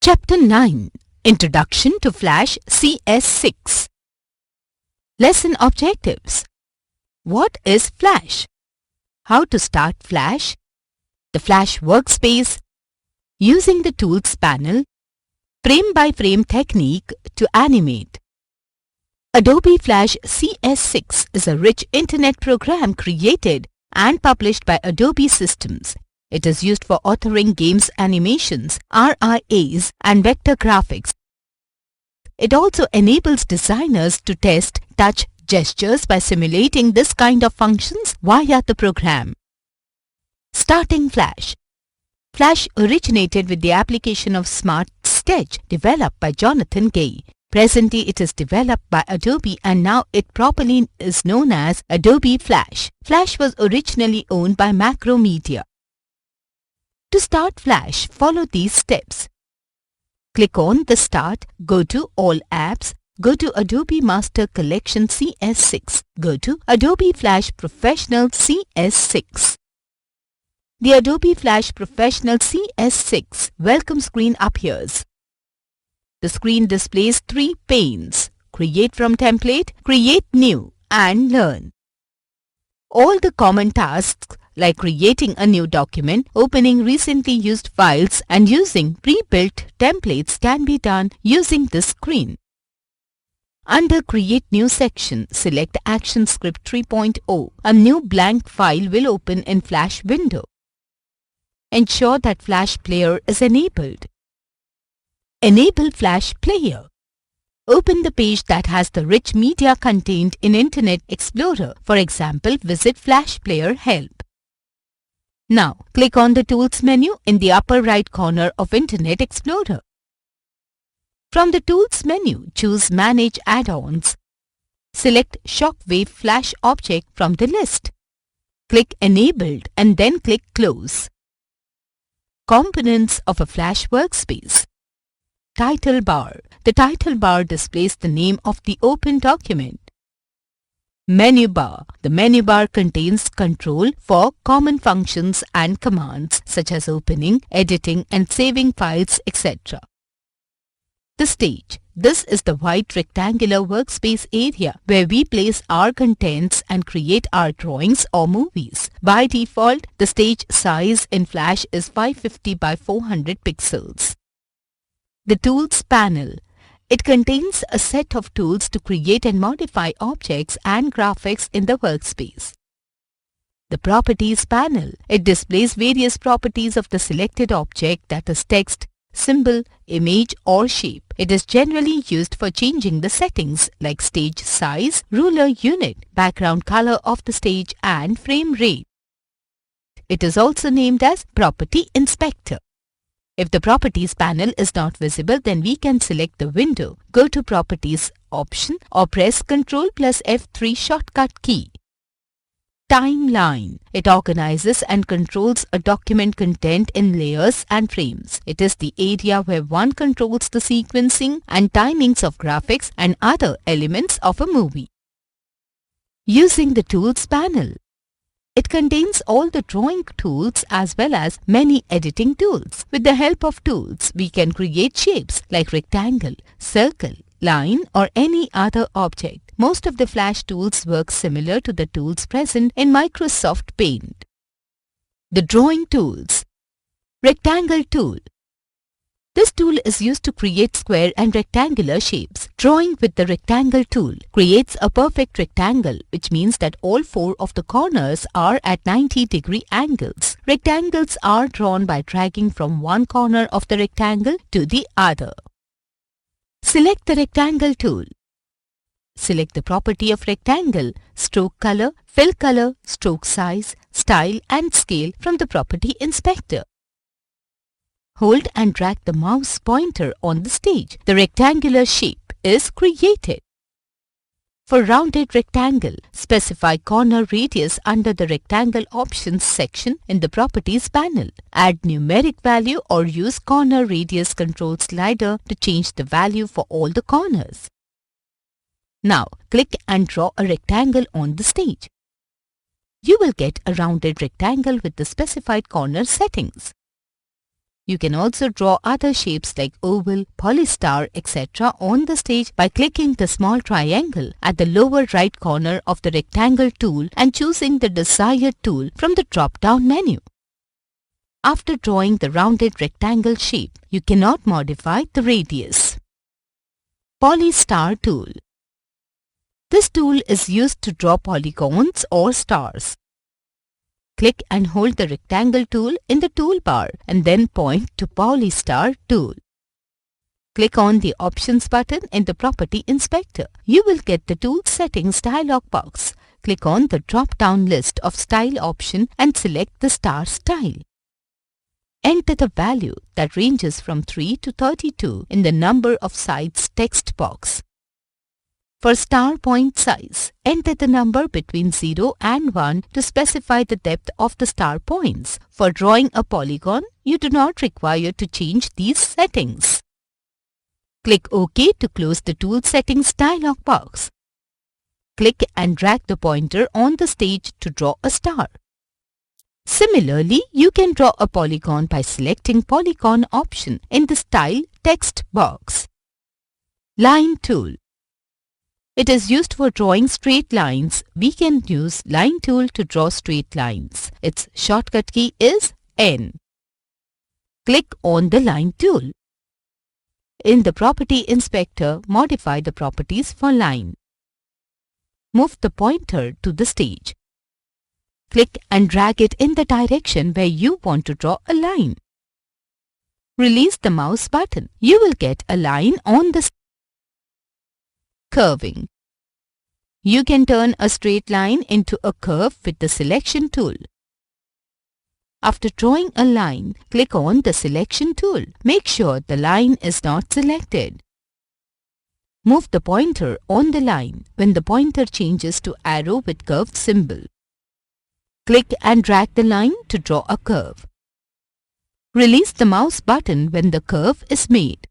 Chapter 9 Introduction to Flash CS6 Lesson Objectives. What is Flash? How to start Flash? The Flash workspace. Using the Tools panel. Frame-by-frame technique to animate. Adobe Flash CS6 is a rich internet program created and published by Adobe Systems. It is used for authoring games animations, RIAs, and vector graphics. It also enables designers to test touch gestures by simulating this kind of functions via the program. Starting Flash. Flash originated with the application of Smart Sketch developed by Jonathan Gay. Presently, it is developed by Adobe and now it properly is known as Adobe Flash. Flash was originally owned by Macromedia. To start Flash, follow these steps. Click on the Start, go to All Apps, go to Adobe Master Collection CS6, go to Adobe Flash Professional CS6. The Adobe Flash Professional CS6 welcome screen appears. The screen displays three panes: Create from Template, Create New, and Learn. All the common tasks like creating a new document, opening recently used files, and using pre-built templates can be done using this screen. Under Create New section, select ActionScript 3.0. A new blank file will open in Flash window. Ensure that Flash Player is enabled. Enable Flash Player. Open the page that has the rich media contained in Internet Explorer. For example, visit Flash Player Help. Now, click on the Tools menu in the upper right corner of Internet Explorer. From the Tools menu, choose Manage Add-ons. Select Shockwave Flash Object from the list. Click Enabled and then click Close. Components of a Flash workspace. Title bar. The title bar displays the name of the open document. Menu bar. The menu bar contains control for common functions and commands such as opening, editing, and saving files, etc. The stage. This is the white rectangular workspace area where we place our contents and create our drawings or movies. By default, the stage size in Flash is 550 by 400 pixels. The Tools panel. It contains a set of tools to create and modify objects and graphics in the workspace. The Properties panel. It displays various properties of the selected object, that is text, symbol, image, or shape. It is generally used for changing the settings like stage size, ruler unit, background color of the stage, and frame rate. It is also named as Property Inspector. If the Properties panel is not visible, then we can select the window, go to Properties option or press Ctrl plus F3 shortcut key. Timeline. It organizes and controls a document content in layers and frames. It is the area where one controls the sequencing and timings of graphics and other elements of a movie. Using the Tools panel. It contains all the drawing tools as well as many editing tools. With the help of tools, we can create shapes like rectangle, circle, line, or any other object. Most of the Flash tools work similar to the tools present in Microsoft Paint. The Drawing Tools. Rectangle tool. This tool is used to create square and rectangular shapes. Drawing with the rectangle tool creates a perfect rectangle, which means that all four of the corners are at 90-degree angles. Rectangles are drawn by dragging from one corner of the rectangle to the other. Select the rectangle tool. Select the property of rectangle, stroke color, fill color, stroke size, style, and scale from the Property Inspector. Hold and drag the mouse pointer on the stage. The rectangular shape is created. For rounded rectangle, specify corner radius under the Rectangle Options section in the Properties panel. Add numeric value or use Corner Radius Control slider to change the value for all the corners. Now, click and draw a rectangle on the stage. You will get a rounded rectangle with the specified corner settings. You can also draw other shapes like oval, polystar, etc. on the stage by clicking the small triangle at the lower right corner of the rectangle tool and choosing the desired tool from the drop-down menu. After drawing the rounded rectangle shape, you cannot modify the radius. Polystar tool. This tool is used to draw polygons or stars. Click and hold the rectangle tool in the toolbar and then point to Polystar tool. Click on the Options button in the Property Inspector. You will get the Tool Settings dialog box. Click on the drop-down list of Style option and select the star style. Enter the value that ranges from 3 to 32 in the Number of Sides text box. For star point size, enter the number between 0 and 1 to specify the depth of the star points. For drawing a polygon, you do not require to change these settings. Click OK to close the Tool Settings dialog box. Click and drag the pointer on the stage to draw a star. Similarly, you can draw a polygon by selecting Polygon option in the Style text box. Line tool. It is used for drawing straight lines. We can use Line tool to draw straight lines. Its shortcut key is N. Click on the Line tool. In the Property Inspector, modify the properties for line. Move the pointer to the stage. Click and drag it in the direction where you want to draw a line. Release the mouse button. You will get a line on the curving. You can turn a straight line into a curve with the Selection tool. After drawing a line, click on the Selection tool. Make sure the line is not selected. Move the pointer on the line when the pointer changes to arrow with curved symbol. Click and drag the line to draw a curve. Release the mouse button when the curve is made.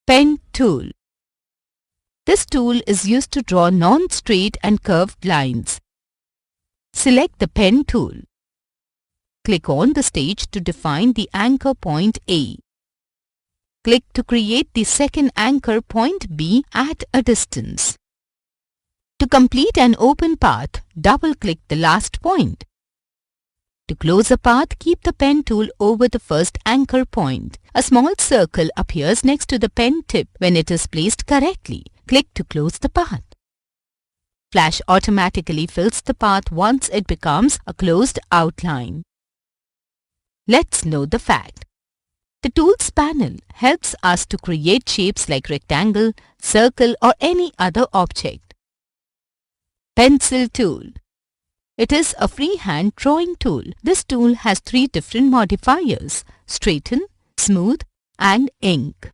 Pen tool. This tool is used to draw non-straight and curved lines. Select the Pen tool. Click on the stage to define the anchor point A. Click to create the second anchor point B at a distance. To complete an open path, double-click the last point. To close a path, keep the pen tool over the first anchor point. A small circle appears next to the pen tip when it is placed correctly. Click to close the path. Flash automatically fills the path once it becomes a closed outline. Let's know the fact. The Tools panel helps us to create shapes like rectangle, circle or any other object. Pencil tool. It is a freehand drawing tool. This tool has 3 different modifiers: straighten, smooth and ink.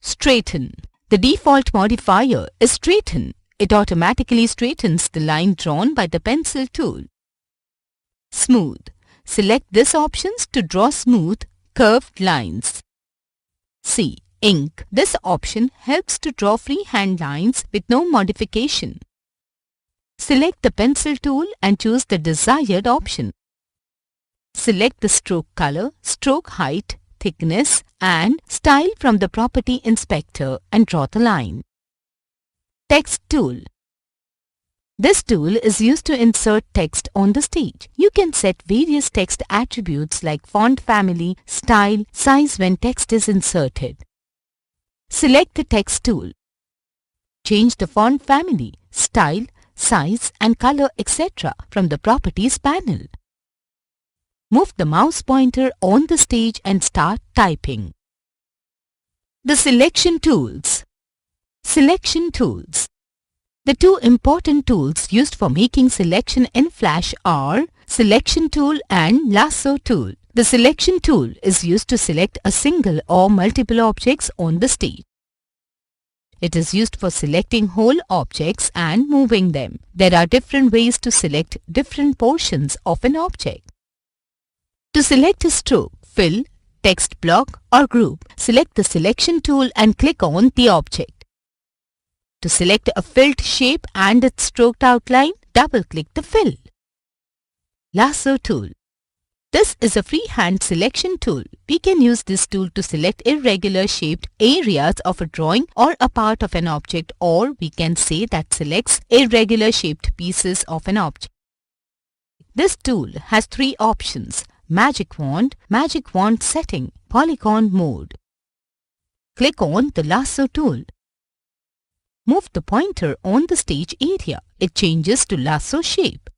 Straighten. The default modifier is straighten. It automatically straightens the line drawn by the pencil tool. Smooth. Select this options to draw smooth, curved lines. C. Ink. This option helps to draw freehand lines with no modification. Select the pencil tool and choose the desired option. Select the stroke color, stroke height, thickness and style from the Property Inspector and draw the line. Text tool. This tool is used to insert text on the stage. You can set various text attributes like font family, style, size when text is inserted. Select the text tool. Change the font family, style, size and color etc. from the Properties panel. Move the mouse pointer on the stage and start typing. The Selection tools. Selection tools. The 2 important tools used for making selection in Flash are Selection tool and Lasso tool. The Selection tool is used to select a single or multiple objects on the stage. It is used for selecting whole objects and moving them. There are different ways to select different portions of an object. To select a stroke, fill, text block or group, select the Selection tool and click on the object. To select a filled shape and its stroked outline, double-click the fill. Lasso tool. This is a freehand selection tool. We can use this tool to select irregular shaped areas of a drawing or a part of an object, or we can say that selects irregular shaped pieces of an object. This tool has 3 options: Magic Wand setting, Polygon mode. Click on the lasso tool. Move the pointer on the stage area. It changes to lasso shape.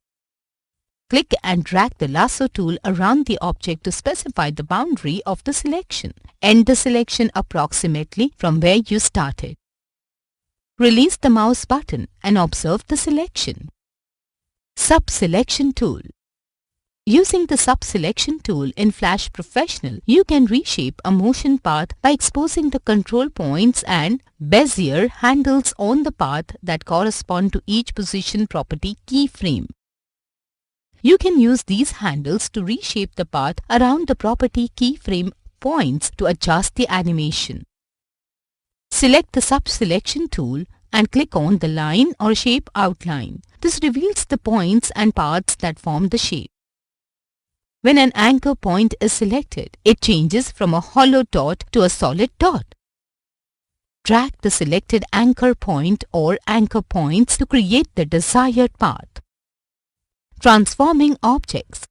Click and drag the lasso tool around the object to specify the boundary of the selection. End the selection approximately from where you started. Release the mouse button and observe the selection. Sub-selection tool. Using the sub-selection tool in Flash Professional, you can reshape a motion path by exposing the control points and Bezier handles on the path that correspond to each position property keyframe. You can use these handles to reshape the path around the property keyframe points to adjust the animation. Select the sub-selection tool and click on the line or shape outline. This reveals the points and paths that form the shape. When an anchor point is selected, it changes from a hollow dot to a solid dot. Drag the selected anchor point or anchor points to create the desired path. Transforming objects.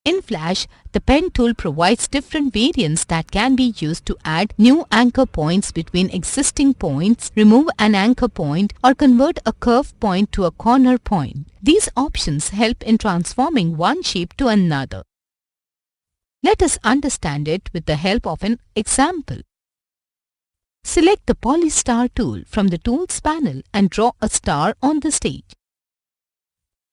In Flash, the Pen tool provides different variants that can be used to add new anchor points between existing points, remove an anchor point, or convert a curve point to a corner point. These options help in transforming one shape to another. Let us understand it with the help of an example. Select the Polystar tool from the Tools panel and draw a star on the stage.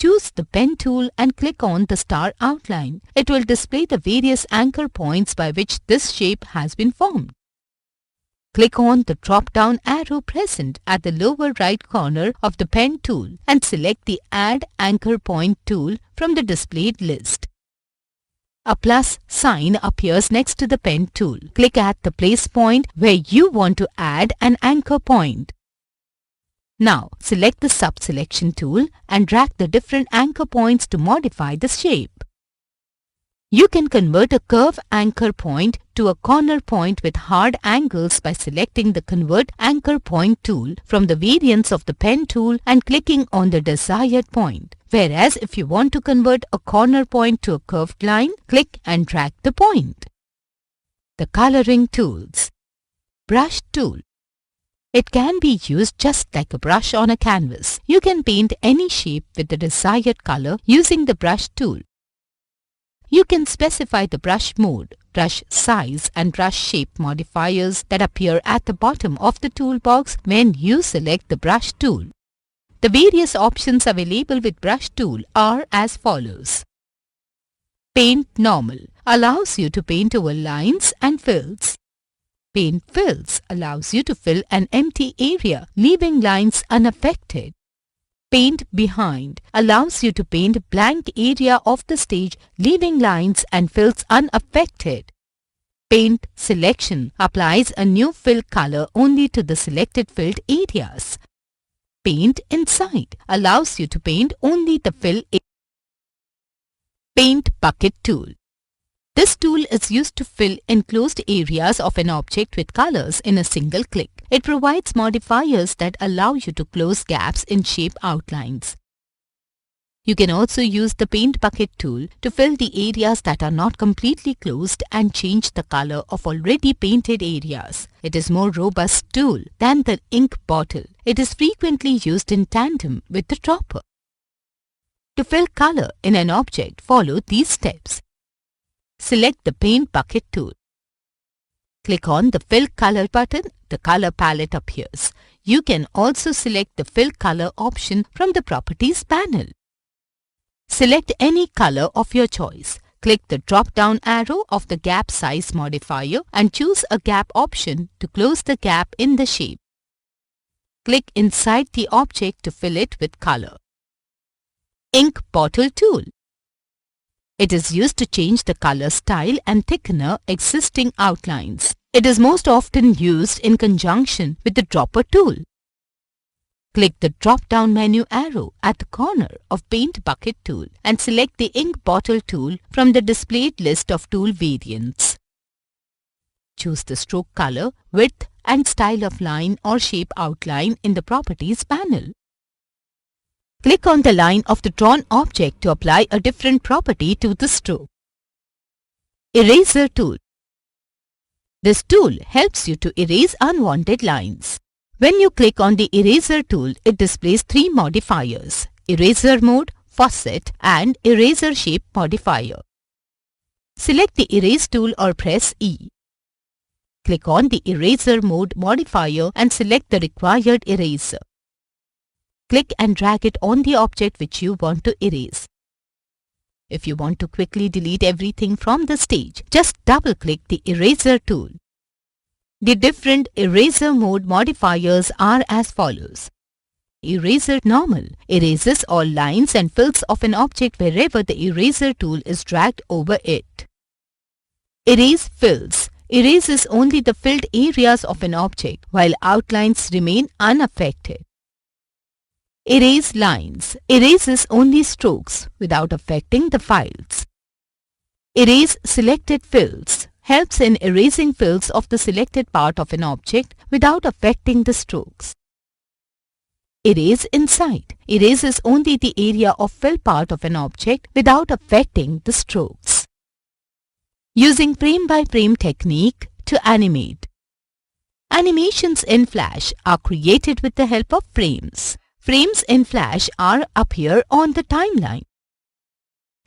Choose the Pen tool and click on the star outline. It will display the various anchor points by which this shape has been formed. Click on the drop-down arrow present at the lower right corner of the Pen tool and select the Add Anchor Point tool from the displayed list. A plus sign appears next to the Pen tool. Click at the place point where you want to add an anchor point. Now, select the sub-selection tool and drag the different anchor points to modify the shape. You can convert a curve anchor point to a corner point with hard angles by selecting the Convert Anchor Point tool from the variants of the Pen tool and clicking on the desired point. Whereas if you want to convert a corner point to a curved line, click and drag the point. The coloring tools. Brush tool. It can be used just like a brush on a canvas. You can paint any shape with the desired color using the brush tool. You can specify the brush mode, brush size and brush shape modifiers that appear at the bottom of the toolbox when you select the brush tool. The various options available with brush tool are as follows. Paint Normal allows you to paint over lines and fills. Paint Fills allows you to fill an empty area, leaving lines unaffected. Paint Behind allows you to paint blank area of the stage, leaving lines and fills unaffected. Paint Selection applies a new fill color only to the selected filled areas. Paint Inside allows you to paint only the fill area. Paint Bucket tool. This tool is used to fill enclosed areas of an object with colors in a single click. It provides modifiers that allow you to close gaps in shape outlines. You can also use the Paint Bucket tool to fill the areas that are not completely closed and change the color of already painted areas. It is more robust tool than the ink bottle. It is frequently used in tandem with the dropper. To fill color in an object, follow these steps. Select the Paint Bucket tool. Click on the Fill Color button. The color palette appears. You can also select the Fill Color option from the Properties panel. Select any color of your choice. Click the drop-down arrow of the Gap Size modifier and choose a gap option to close the gap in the shape. Click inside the object to fill it with color. Ink Bottle tool. It is used to change the color style and thickener existing outlines. It is most often used in conjunction with the dropper tool. Click the drop-down menu arrow at the corner of Paint Bucket tool and select the Ink Bottle tool from the displayed list of tool variants. Choose the stroke color, width and style of line or shape outline in the Properties panel. Click on the line of the drawn object to apply a different property to the stroke. Eraser tool. This tool helps you to erase unwanted lines. When you click on the Eraser tool, it displays three modifiers: Eraser Mode, Facet and Eraser Shape modifier. Select the Erase tool or press E. Click on the Eraser Mode modifier and select the required eraser. Click and drag it on the object which you want to erase. If you want to quickly delete everything from the stage, just double-click the Eraser tool. The different Eraser Mode modifiers are as follows. Eraser Normal erases all lines and fills of an object wherever the eraser tool is dragged over it. Erase Fills erases only the filled areas of an object while outlines remain unaffected. Erase Lines erases only strokes without affecting the files. Erase Selected Fills helps in erasing fills of the selected part of an object without affecting the strokes. Erase Inside erases only the area of fill part of an object without affecting the strokes. Using frame-by-frame technique to animate. Animations in Flash are created with the help of frames. Frames in Flash appear on the timeline.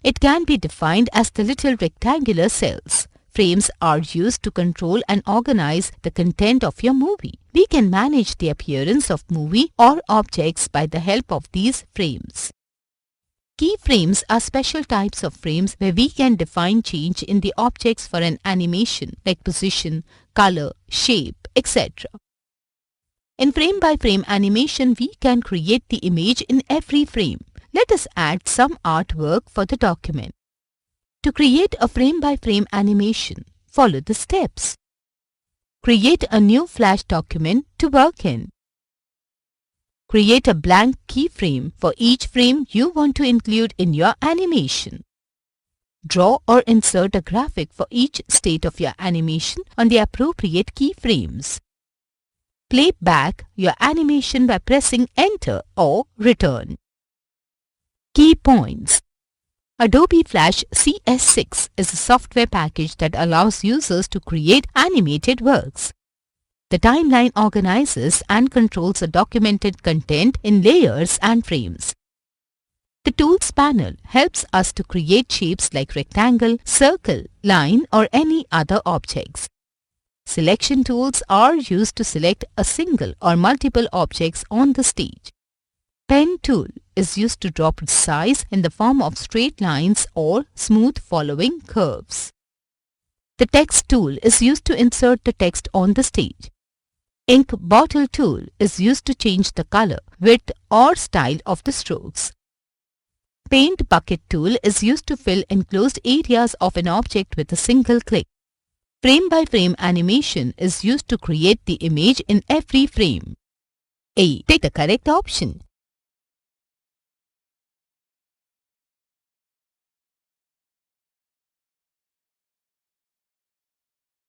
It can be defined as the little rectangular cells. Frames are used to control and organize the content of your movie. We can manage the appearance of movie or objects by the help of these frames. Keyframes are special types of frames where we can define change in the objects for an animation like position, color, shape, etc. In frame-by-frame animation, we can create the image in every frame. Let us add some artwork for the document. To create a frame-by-frame animation, follow the steps. Create a new Flash document to work in. Create a blank keyframe for each frame you want to include in your animation. Draw or insert a graphic for each state of your animation on the appropriate keyframes. Play back your animation by pressing Enter or Return. Key points. Adobe Flash CS6 is a software package that allows users to create animated works. The timeline organizes and controls the documented content in layers and frames. The Tools panel helps us to create shapes like rectangle, circle, line or any other objects. Selection tools are used to select a single or multiple objects on the stage. Pen tool is used to draw precise in the form of straight lines or smooth following curves. The text tool is used to insert the text on the stage. Ink Bottle tool is used to change the color, width or style of the strokes. Paint Bucket tool is used to fill enclosed areas of an object with a single click. Frame-by-frame animation is used to create the image in every frame. A. Take the correct option.